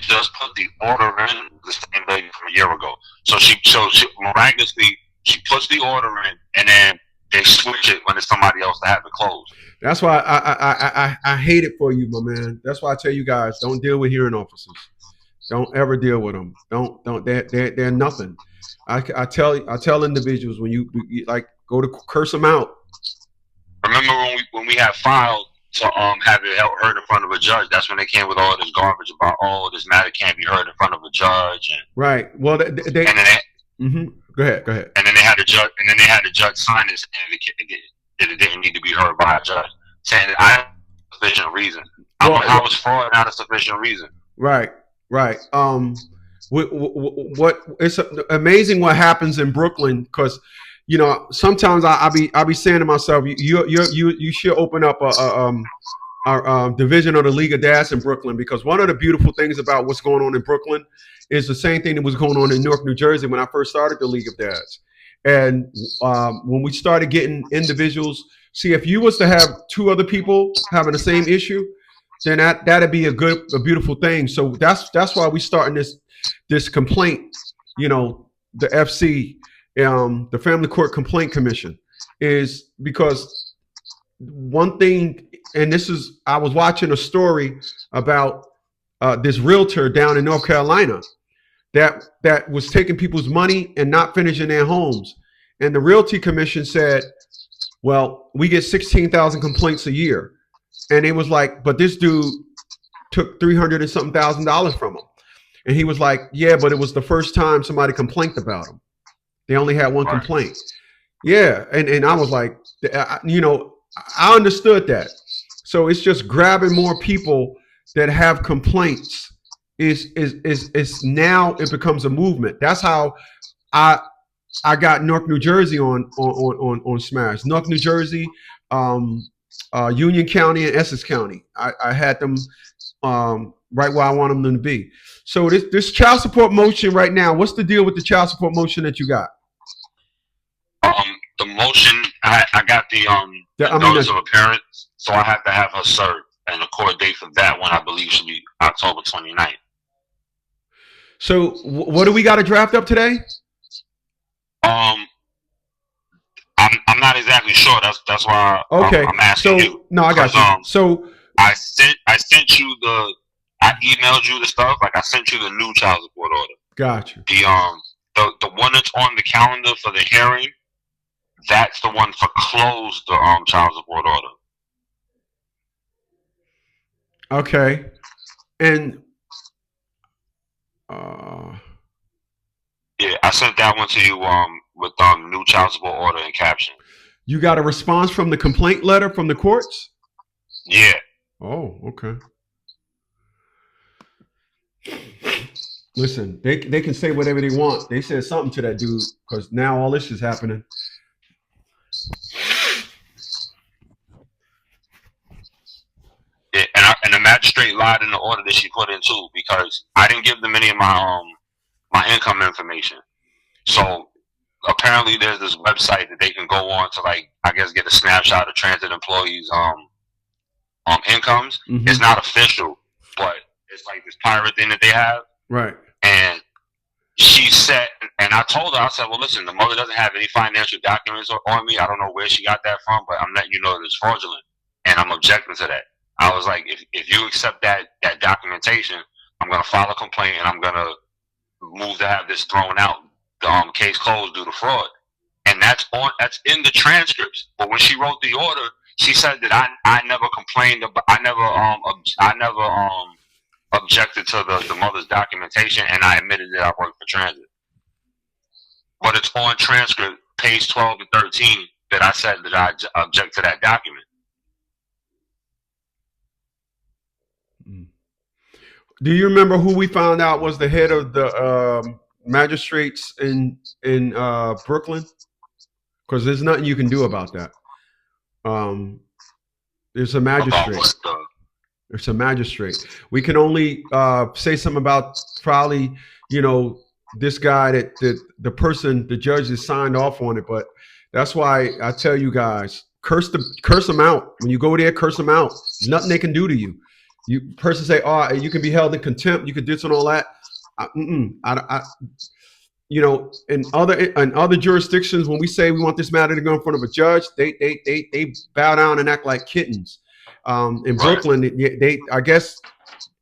just put the order in the same lady from a year ago. So she miraculously she puts the order in, and then they switch it when it's somebody else that have it closed. That's why I hate it for you, my man. That's why I tell you guys, don't deal with hearing officers. Don't ever deal with them. Don't. They're nothing. I tell individuals when you like go to curse them out. Remember when we had filed to have it heard in front of a judge? That's when they came with all this garbage about this matter can't be heard in front of a judge. And Right. Well, they. and then Go ahead. Go ahead. and then they had the judge sign this, and it didn't need to be heard by a judge, saying that I have sufficient reason. Well, How was fraud not a sufficient reason? right. Right. What it's amazing what happens in Brooklyn because sometimes I be saying to myself you should open up a division of the League of Dads in Brooklyn because one of the beautiful things about what's going on in Brooklyn is the same thing that was going on in Newark, New Jersey when I first started the League of Dads. And when we started getting individuals, see if you was to have two other people having the same issue, then that'd be a beautiful thing. So that's why we starting this complaint, the FC, the Family Court Complaint Commission, is because one thing, and I was watching a story about this realtor down in North Carolina that was taking people's money and not finishing their homes. And the Realty Commission said, well, we get 16,000 complaints a year. And it was like, but this dude took $300 and something thousand from him. And he was like, yeah, but it was the first time somebody complained about him. They only had one complaint. Yeah. And I was like, I understood that. So it's just grabbing more people that have complaints is now it becomes a movement. That's how I got Newark, New Jersey on Smash. Newark, New Jersey, Union County and Essex County. I had them right where I want them to be. So this child support motion right now, what's the deal with the child support motion that you got? The motion, I got the notice of appearance, so I have to have her served, and the court date for that one I believe should be October 29th. So what do we got to draft up today? I'm not exactly sure. That's why I'm asking you. No, I got you. So I sent you I emailed you the stuff. Like I sent you the new child support order. Got you. The one that's on the calendar for the hearing, that's the one for close the child support order. Okay. And yeah, I sent that one to you with new child support order and caption. You got a response from the complaint letter from the courts? Yeah. Oh, okay. Listen, they can say whatever they want. They said something to that dude because now all this is happening. Yeah, and the magistrate lied in the order that she put in too because I didn't give them any of my income information. So apparently there's this website that they can go on to get a snapshot of transit employees incomes. Mm-hmm. It's not official, but it's like this pirate thing that they have. Right. And she said, and I told her, I said, well, listen, the mother doesn't have any financial documents on me. I don't know where she got that from, but I'm letting you know that it's fraudulent. And I'm objecting to that. I was like, if you accept that documentation, I'm going to file a complaint and I'm going to move to have this thrown out. The case closed due to fraud. And that's in the transcripts. But when she wrote the order, she said that I never complained about, I never objected to the mother's documentation, and I admitted that I worked for transit. But it's on transcript, page 12 and 13, that I said that I object to that document. Do you remember who we found out was the head of the magistrates in Brooklyn? Because there's nothing you can do about that. There's a magistrate. There's a magistrate. We can only say something about probably, this guy that the judge has signed off on it. But that's why I tell you guys, curse them out. When you go there, curse them out. There's nothing they can do to you. You person say, oh, you can be held in contempt. You can do this and all that. You know, in other jurisdictions, when we say we want this matter to go in front of a judge, they bow down and act like kittens. In Right. Brooklyn, they I guess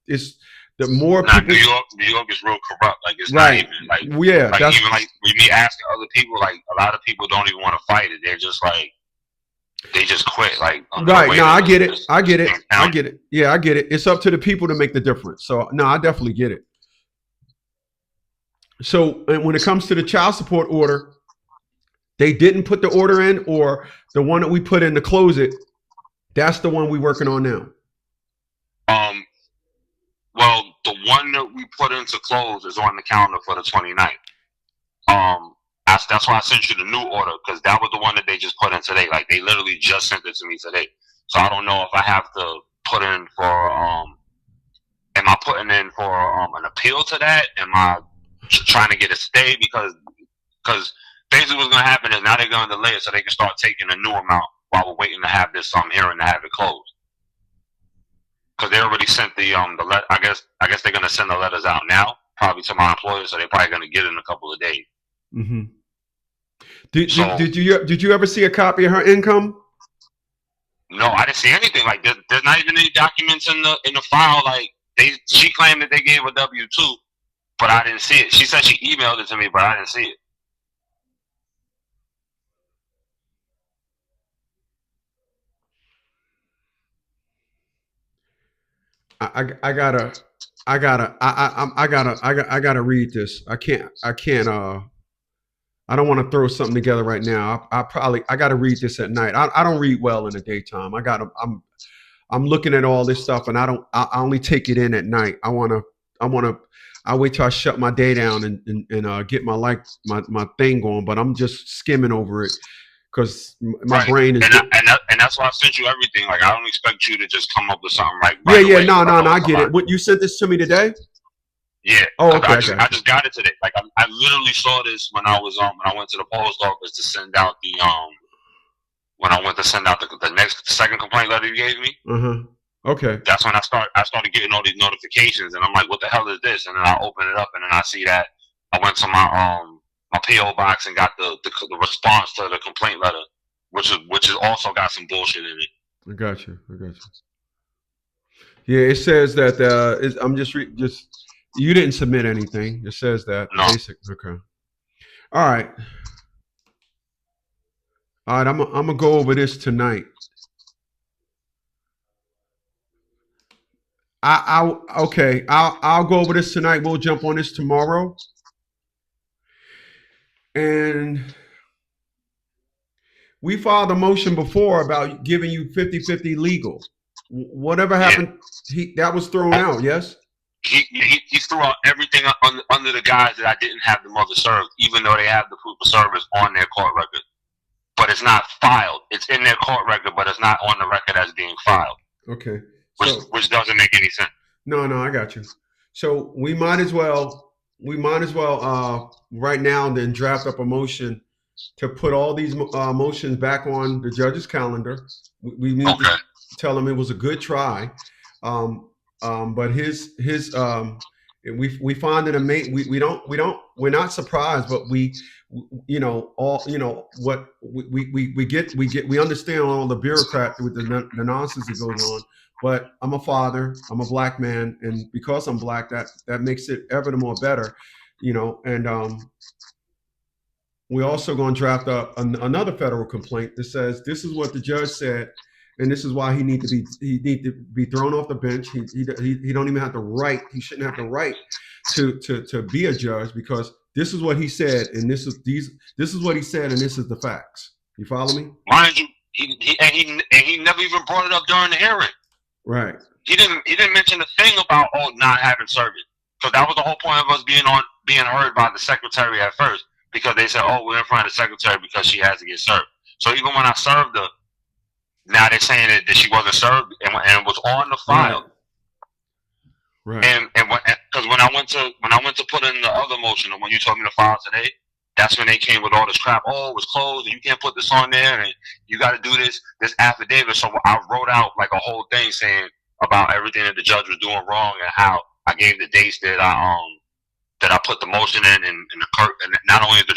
it's the more Nah, people. New York is real corrupt. Like it's Right. not even like Yeah, that's even like with me asking other people, like a lot of people don't even want to fight it. They're just like they just quit. Like under the right. weight No, of I get the- it. I get it. the I county. get it. Yeah, I get it. It's up to the people to make the difference. So no, I definitely get it. So and when it comes to the child support order, they didn't put the order in, or the one that we put in to close it. That's the one we're working on now. Well, the one that we put into close is on the calendar for the 29th. That's why I sent you the new order, because that was the one that they just put in today. Like they literally just sent it to me today. So I don't know if I have to put in for am I putting in for an appeal to that? Am I trying to get a stay because basically what's gonna happen is now they're gonna delay it so they can start taking a new amount while we're waiting to have this hearing to have it closed. Because they already sent the I guess they're gonna send the letters out now, probably to my employer, so they're probably gonna get it in a couple of days. Mm-hmm. Did you ever see a copy of her income? No, I didn't see anything. Like there's not even any documents in the file. Like she claimed that they gave a W-2, but I didn't see it. She said she emailed it to me, but I didn't see it. I gotta read this. I can't. I don't want to throw something together right now. I gotta read this at night. I don't read well in the daytime. I'm looking at all this stuff, and I only take it in at night. I wait till I shut my day down and get my thing going. But I'm just skimming over it because my Right. brain is. And that's why I sent you everything. Like I don't expect you to just come up with something right Yeah. away. No. I get it. What you sent this to me today? Yeah. Oh, okay. I just got it today. Like I literally saw this when I was when I went to the post office to send out the when I went to send out the second complaint letter you gave me. Okay. That's when I started getting all these notifications, and I'm like, what the hell is this? And then I open it up, and then I see that I went to my PO box and got the response to the complaint letter, which is also got some bullshit in it. I got you. Yeah, it says that I'm just you didn't submit anything. It says that. No. Basic. Okay. All right. I'm gonna go over this tonight. I'll go over this tonight. We'll jump on this tomorrow. And we filed a motion before about giving you 50-50 legal. Whatever happened, that was thrown out, yes? He threw out everything under the guise that I didn't have the mother served, even though they have the proof of service on their court record. But it's not filed. It's in their court record, but it's not on the record as being filed. Okay. Which doesn't make any sense. No, I got you. So we might as well right now then draft up a motion to put all these motions back on the judge's calendar. We need to tell him it was a good try, but his we find it amazing. We're not surprised, but we understand all the bureaucrat with the nonsense that goes on. But I'm a father, I'm a black man, and because I'm black, that makes it ever the more better, and we're also going to draft up another federal complaint that says this is what the judge said, and this is why he need to be thrown off the bench. He don't even have the right. He shouldn't have the right to be a judge, because this is what he said, and this is what he said, and this is the facts. You follow me? Mind you, he never even brought it up during the hearing. Right. He didn't mention a thing about not having service. So that was the whole point of us being heard by the secretary at first, because they said, we're in front of the secretary because she has to get served. So even when I served her, now they're saying that she wasn't served and it was on the file. Right. And because when I went to put in the other motion, and when you told me to file today, that's when they came with all this crap. Oh, it was closed, and you can't put this on there, and you got to do this affidavit. So I wrote out like a whole thing saying about everything that the judge was doing wrong and how I gave the dates that I put the motion in, and the clerk, and not only the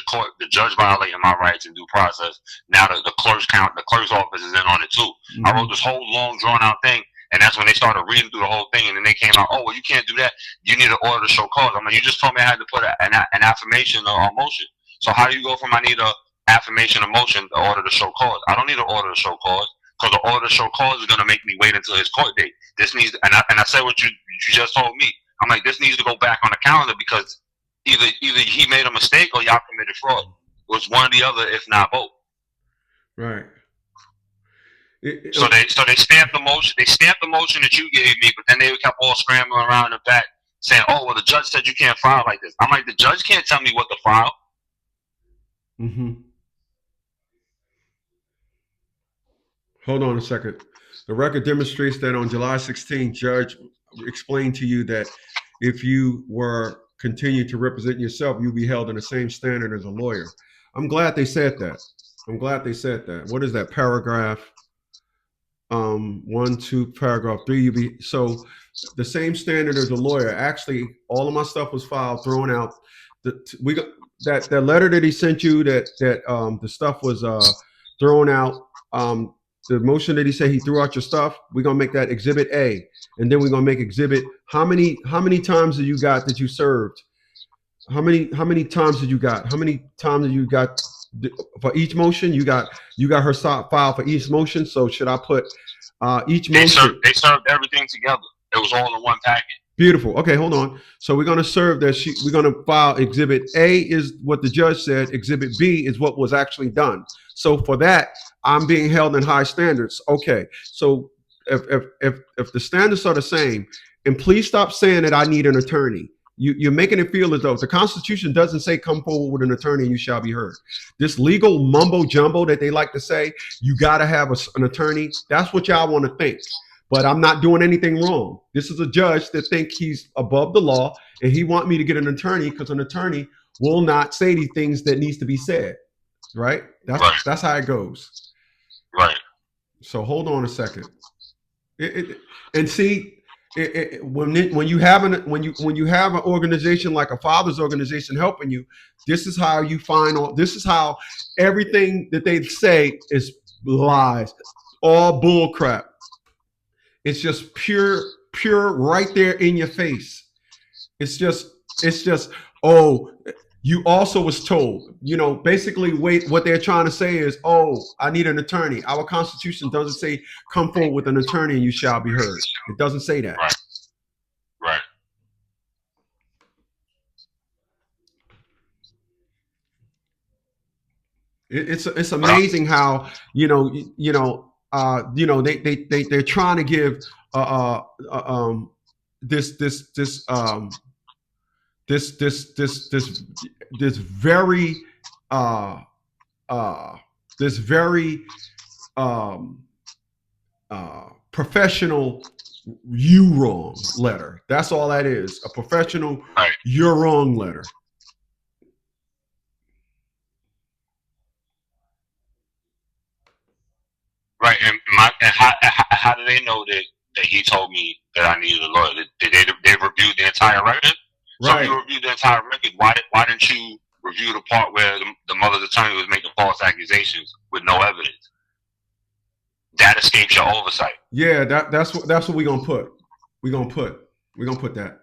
judge violating my rights and due process, now the clerk's office is in on it too. Mm-hmm. I wrote this whole long drawn out thing, and that's when they started reading through the whole thing, and then they came out, oh well, you can't do that. You need an order to show cause. I mean, you just told me I had to put an affirmation or motion. So how do you go from I need a affirmation or motion to order to show cause? I don't need an order to show cause, because the order to show cause is going to make me wait until his court date. This needs, and I said what you just told me. I'm like, this needs to go back on the calendar, because either he made a mistake or y'all committed fraud. It was one or the other, if not both. Right. So they stamped the motion. They stamped the motion that you gave me, but then they kept all scrambling around the back, saying, "Oh, well, the judge said you can't file like this." I'm like, the judge can't tell me what to file. Mm-hmm. Hold on a second. The record demonstrates that on July 16th, judge explained to you that if you were continue to represent yourself, you'll be held in the same standard as a lawyer. I'm glad they said that. What is that? Paragraph 1, 2, paragraph 3. So the same standard as a lawyer. Actually, all of my stuff was filed, thrown out. We got that letter that he sent you. That the stuff was thrown out. The motion that he said he threw out your stuff, we're gonna make that Exhibit A, and then we're gonna make Exhibit. How many times have you got that you served? How many times did you got? How many times have you got for each motion? You got her file for each motion. So should I put each motion? They served everything together. It was all in one package. Beautiful. Okay, hold on. So we're gonna serve that sheet. We're gonna file Exhibit A is what the judge said. Exhibit B is what was actually done. So for that, I'm being held in high standards. Okay. So if the standards are the same, and please stop saying that I need an attorney. You're making it feel as though the Constitution doesn't say come forward with an attorney and you shall be heard. This legal mumbo jumbo that they like to say, you got to have an attorney. That's what y'all want to think. But I'm not doing anything wrong. This is a judge that think he's above the law, and he want me to get an attorney because an attorney will not say these things that needs to be said. Right? That's how it goes. Right. So hold on a second. And see, when you have an organization like a father's organization helping you, this is how you find this is how everything that they say is lies, all bull crap. It's just pure right there in your face. It's just oh, you also was told, basically what they're trying to say is, oh, I need an attorney. Our Constitution doesn't say come forward with an attorney and you shall be heard. It doesn't say that. Right. It's amazing how, they're trying to give this very professional you wrong letter. That's all that is. A professional you're wrong letter. Right, and how do they know that he told me that I needed a lawyer? Did they reviewed the entire record? So right. If you reviewed the entire record, why didn't you review the part where the mother's attorney was making false accusations with no evidence? That escapes your oversight. Yeah, that's what we're gonna put. We're gonna put that.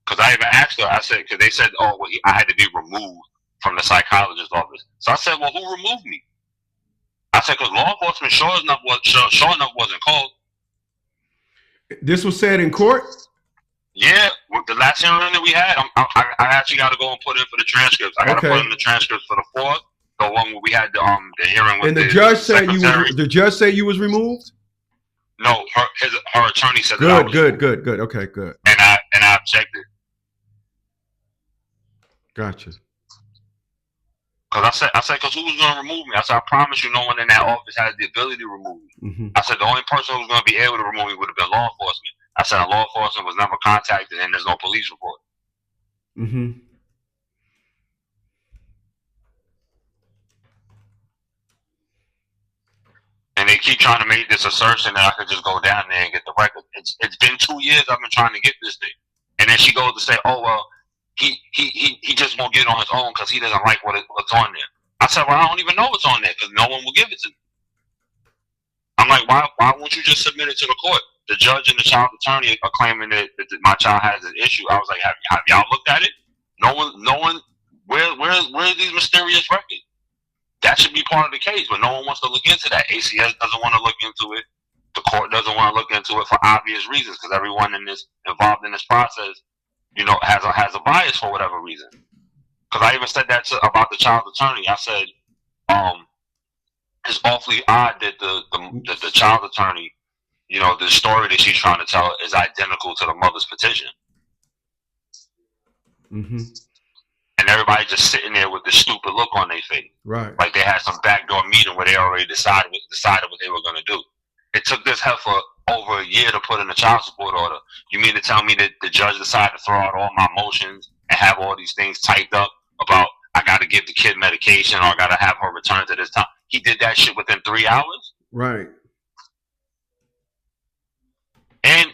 Because I even asked her, I said, because they said, oh, well, I had to be removed from the psychologist's office. So I said, well, who removed me? I said, because law enforcement sure enough wasn't called. This was said in court? Yeah, the last hearing that we had, I actually got to go and put in for the transcripts. I got to put in the transcripts for the 4th, the one where we had the hearing with and the judge said the judge said you was removed? No, her attorney said good. Okay, good. And I objected. Gotcha. Because I said, because who was going to remove me? I said, I promise you, no one in that office has the ability to remove me. Mm-hmm. I said, the only person who was going to be able to remove me would have been law enforcement. I said, law enforcement was never contacted, and there's no police report. Mm-hmm. keep trying to make this assertion that I could just go down there and get the record. It's been 2 years I've been trying to get this thing, and then she goes to say, "Oh well, he just won't get it on his own because he doesn't like what's on there." I said, "Well, I don't even know what's on there because no one will give it to me." I'm like, "Why won't you just submit it to the court?" The judge and the child attorney are claiming that my child has an issue. I was like, "Have y'all looked at it? No one. Where are these mysterious records? That should be part of the case, but no one wants to look into that. ACS doesn't want to look into it. The court doesn't want to look into it for obvious reasons because everyone involved in this process, has a bias for whatever reason. Because I even said that about the child attorney. I said, it's awfully odd that the child attorney, the story that she's trying to tell is identical to the mother's petition. Mm-hmm. And everybody just sitting there with this stupid look on their face. Right. Like they had some backdoor meeting where they already decided what they were going to do. It took this heifer over a year to put in a child support order. You mean to tell me that the judge decided to throw out all my motions and have all these things typed up about I got to give the kid medication or I got to have her return to this time? He did that shit within 3 hours? Right. And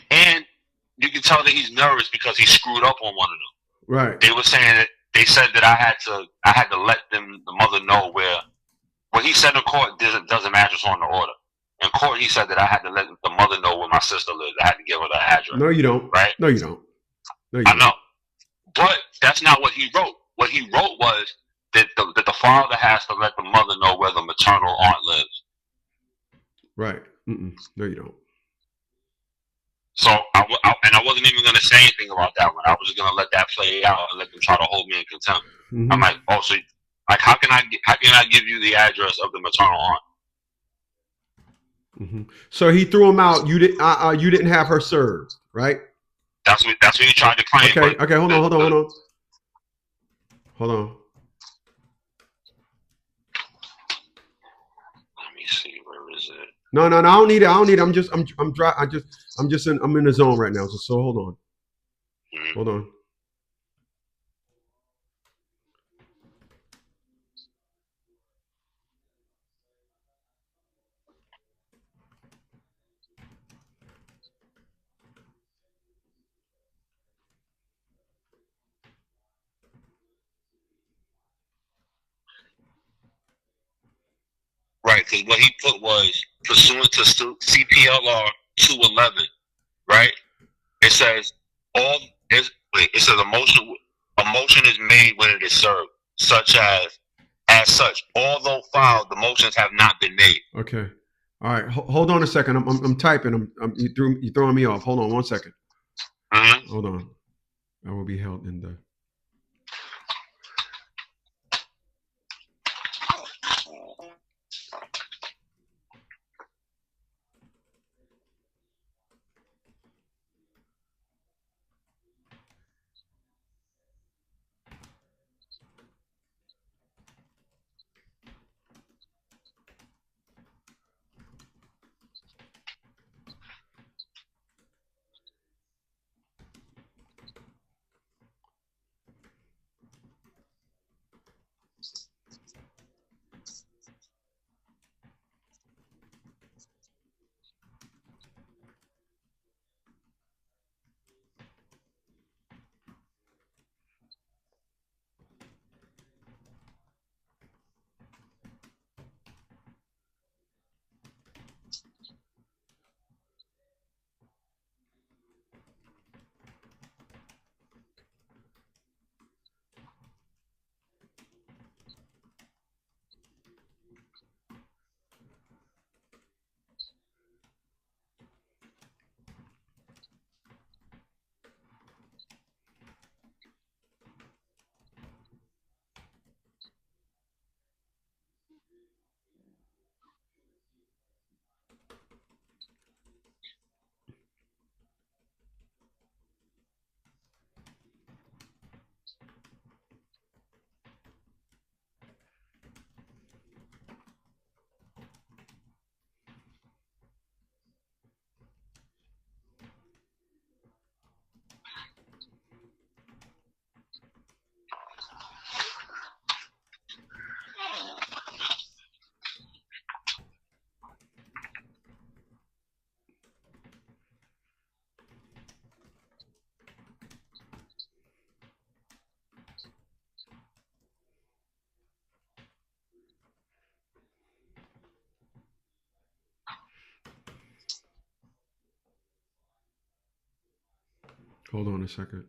you can tell that he's nervous because he screwed up on one of them. Right. They said that I had to let the mother know where. What he said in court doesn't match what's on the order. In court, he said that I had to let the mother know where my sister lives. I had to give her the address. No, you don't. Right? No, you don't. No, you I don't. know, but that's not what he wrote. What he wrote was that the father has to let the mother know where the maternal aunt lives. Right. Mm-mm. No, you don't. So I wasn't even going to say anything about that one. I was just going to let that play out and let them try to hold me in contempt. Mm-hmm. I'm like, oh, so like, how can I give you the address of the maternal aunt? Mm-hmm. So he threw him out. You didn't have her served, right? That's what he tried to claim. Okay. Hold on. Let me see. Where is it? No. I don't need it. I'm in the zone right now. So hold on. Mm-hmm. Hold on. Right, because what he put was pursuant to CPLR 211. Right, it says it says a motion is made when it is served, such as such. Although filed, the motions have not been made. Okay. All right. Hold on a second. I'm typing. You throwing me off. Hold on 1 second. Mm-hmm. Hold on. I will be held in the. Hold on a second.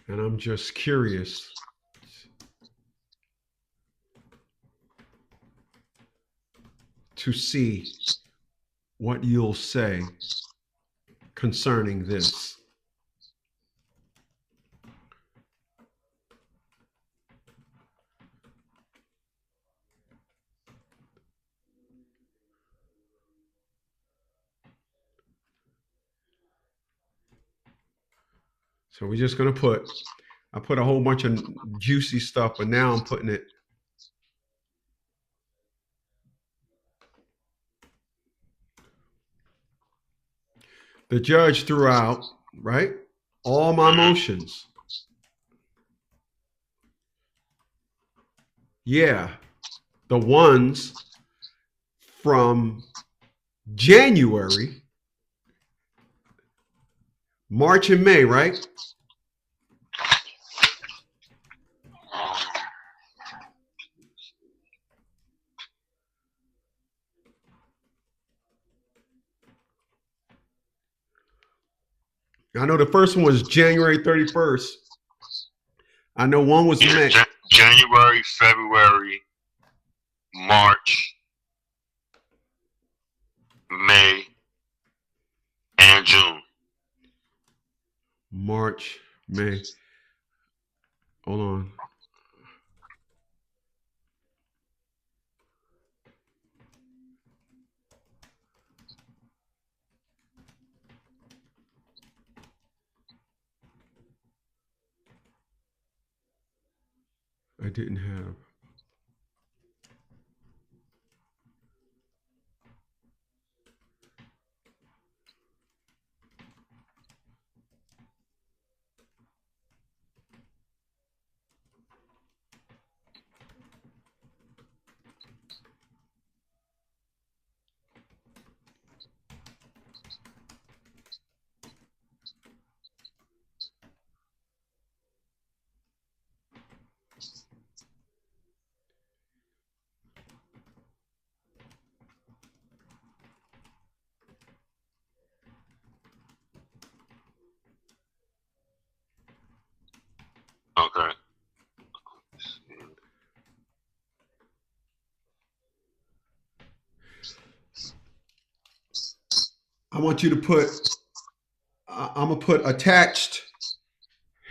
And I'm just curious to see what you'll say concerning this. So we're just going to I put a whole bunch of juicy stuff, but now I'm putting it. The judge threw out, right, all my motions. Yeah, the ones from January, March, and May, right? I know the first one was January 31st. I know one was May. January, February, March, May, and June. March, May. Hold on. I didn't have. Okay. I want you to put, I'm going to put attached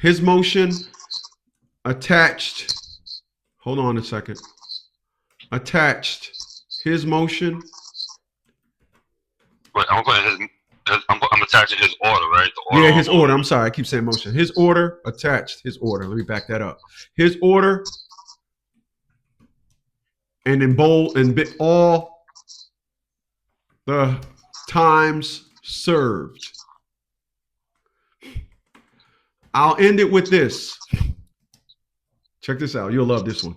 his motion, attached, hold on a second, attached his motion. But I'm putting I'm attaching his order, right? The order. Yeah, his order. I'm sorry, I keep saying motion. His order attached. His order. Let me back that up. His order, and in bold and all the times served. I'll end it with this. Check this out. You'll love this one.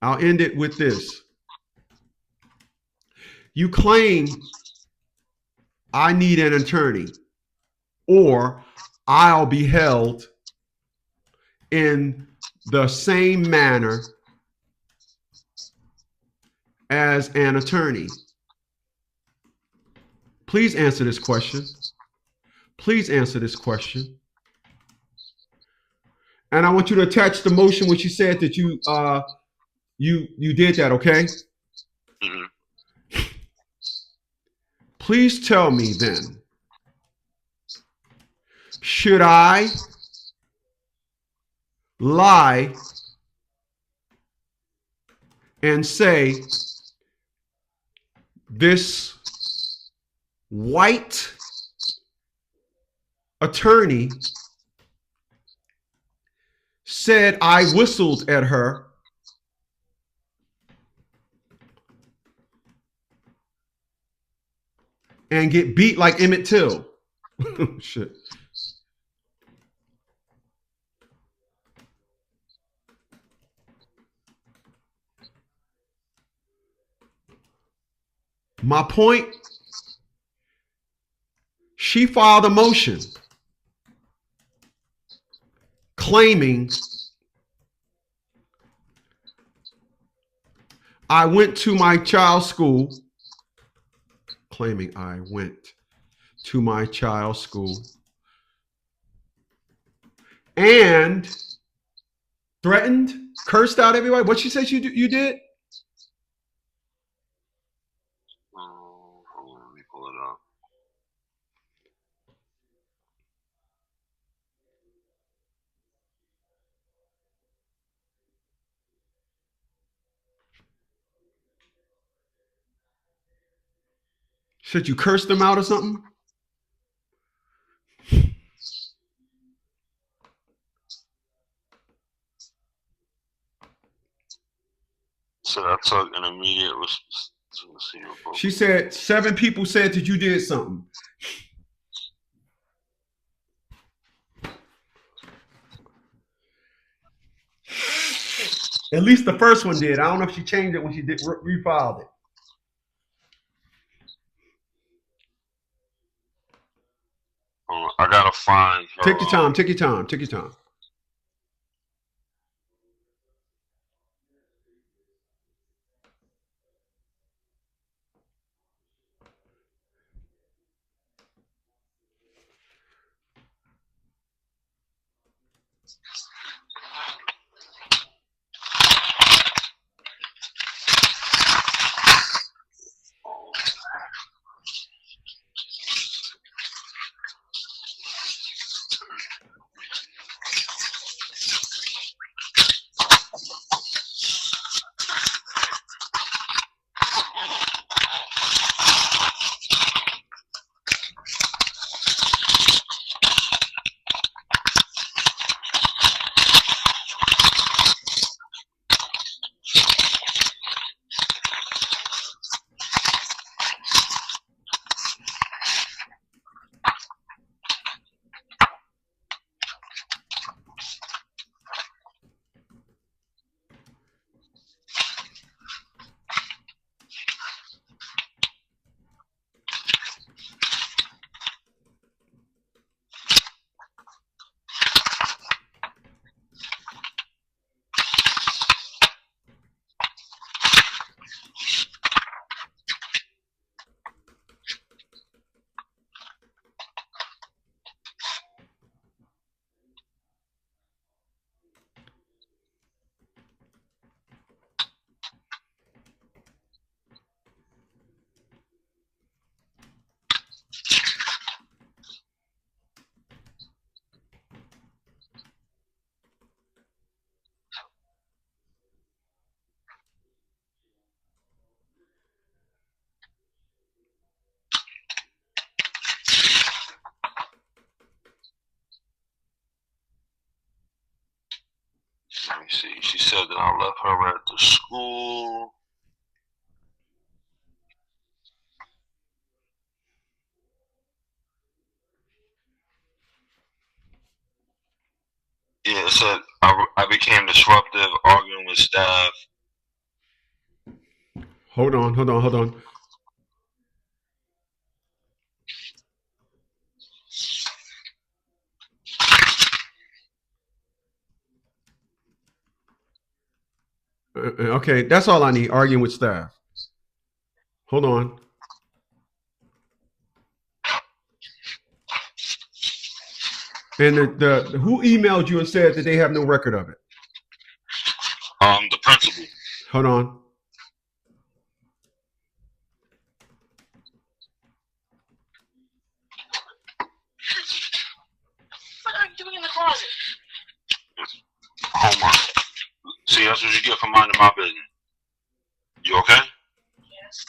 I'll end it with this. You claim I need an attorney, or I'll be held in the same manner as an attorney. Please answer this question. Please answer this question. And I want you to attach the motion which you said that you did that, okay? Mm-hmm. Please tell me then, should I lie and say this white attorney said I whistled at her and get beat like Emmett Till? Shit. My point, she filed a motion claiming I went to my child's school, claiming I went to my child's school and threatened, cursed out everybody. What she said you did? Hold on, let me pull it up. Said you cursed them out or something? So I took an immediate response. She said 7 people said that you did something. At least the first one did. I don't know if she changed it when she did refiled it. I gotta find her. Take your time. Take your time. Take your time. me see. She said that I left her at the school. Yeah, it said I became disruptive, arguing with staff. Hold on. Okay, that's all I need. Arguing with staff. Hold on. And the who emailed you and said that they have no record of it? The principal. Hold on. What are you doing in the closet? Homework. See, that's what you get for minding my business. You okay? Yes.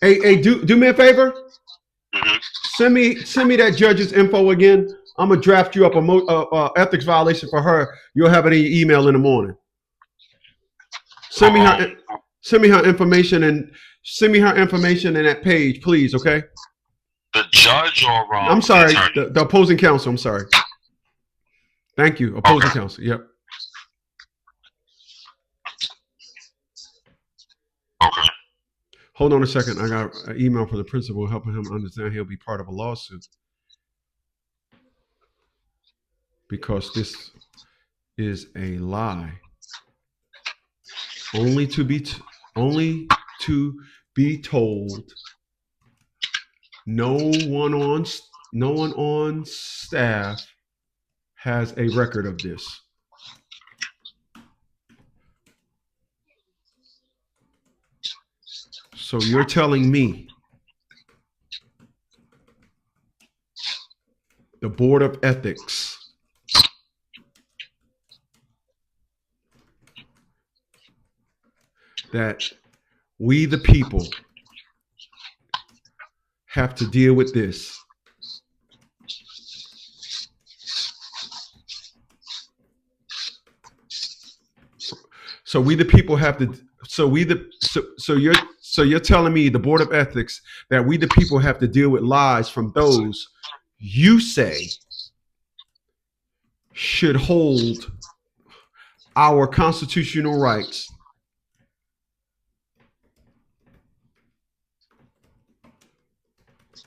Hey, do me a favor. Mm-hmm. Send me that judge's info again. I'm gonna draft you up a ethics violation for her. You'll have it in your email in the morning. Send me her information and send me her information in that page, please. Okay. The judge or I'm sorry, the opposing counsel. I'm sorry. Thank you, opposing counsel. Yep. Okay. Hold on a second. I got an email from the principal helping him understand he'll be part of a lawsuit because this is a lie. Only to be told. No one on staff has a record of this. So you're telling me the Board of Ethics that we the people have to deal with this? So we the people have to. So you're telling me the Board of Ethics that we the people have to deal with lies from those you say should hold our constitutional rights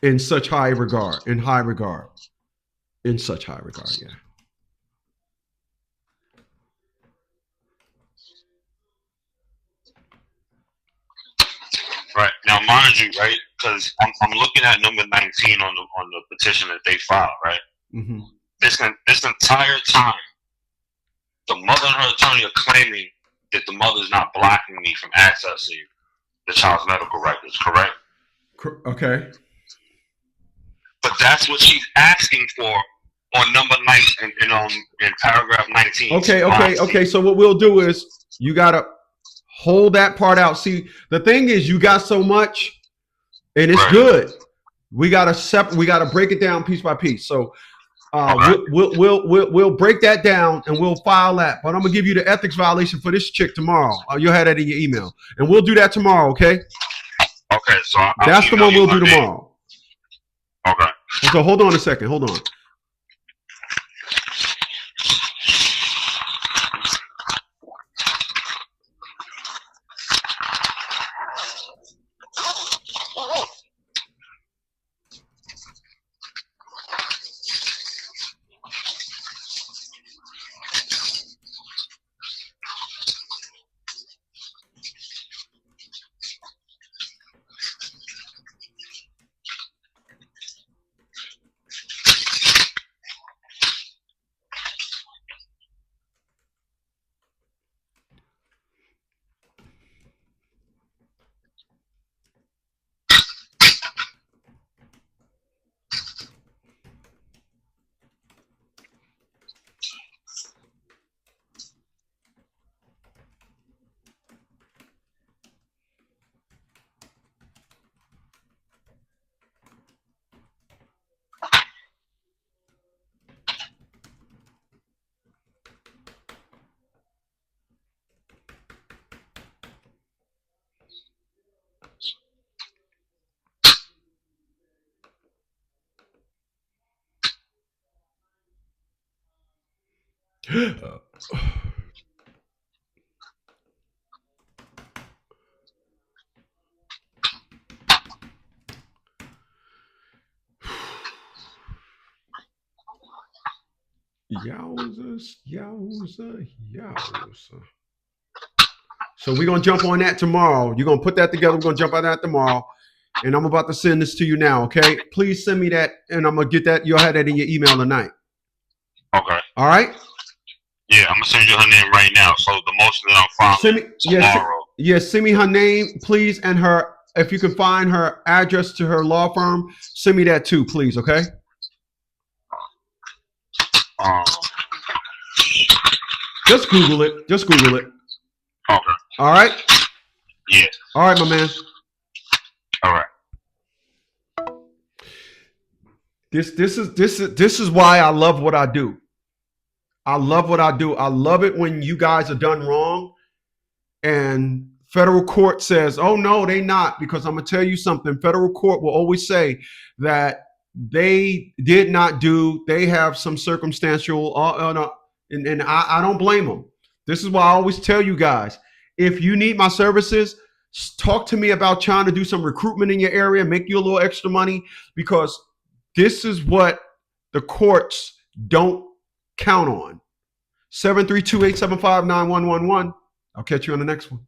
in such high regard, yeah. Right. Now, mind you, right, because I'm looking at number 19 on the petition that they filed, right? Mm-hmm. This entire time, the mother and her attorney are claiming that the mother's not blocking me from accessing the child's medical records, correct? Okay. But that's what she's asking for on number 19, in paragraph 19. Okay. So what we'll do is you gotta hold that part out. See, the thing is, you got so much, and it's good. We gotta break it down piece by piece. So we'll break that down and we'll file that. But I'm gonna give you the ethics violation for this chick tomorrow. You'll have that in your email, and we'll do that tomorrow. Okay. Okay. So that's the one we'll do tomorrow. Okay. So hold on a second. Hold on. Yowzers, yowza, yowza. So we're gonna jump on that tomorrow. You're gonna put that together. We're gonna jump on that tomorrow. And I'm about to send this to you now, okay? Please send me that, and I'm gonna get that. You'll have that in your email tonight. Okay. All right? Yeah, I'm gonna send you her name right now. So the motion that I'm filing tomorrow. Send me her name, please, and her. If you can find her address to her law firm, send me that too, please. Okay? Just Google it. Just Google it. Okay. All right? Yeah. All right, my man. All right. This is why I love what I do. I love what I do. I love it when you guys are done wrong and federal court says, oh, no, they not. Because I'm going to tell you something. Federal court will always say that they did not do, they have some circumstantial, and I don't blame them. This is why I always tell you guys, if you need my services, talk to me about trying to do some recruitment in your area, make you a little extra money, because this is what the courts don't count on. 732-875-9111. I'll catch you on the next one.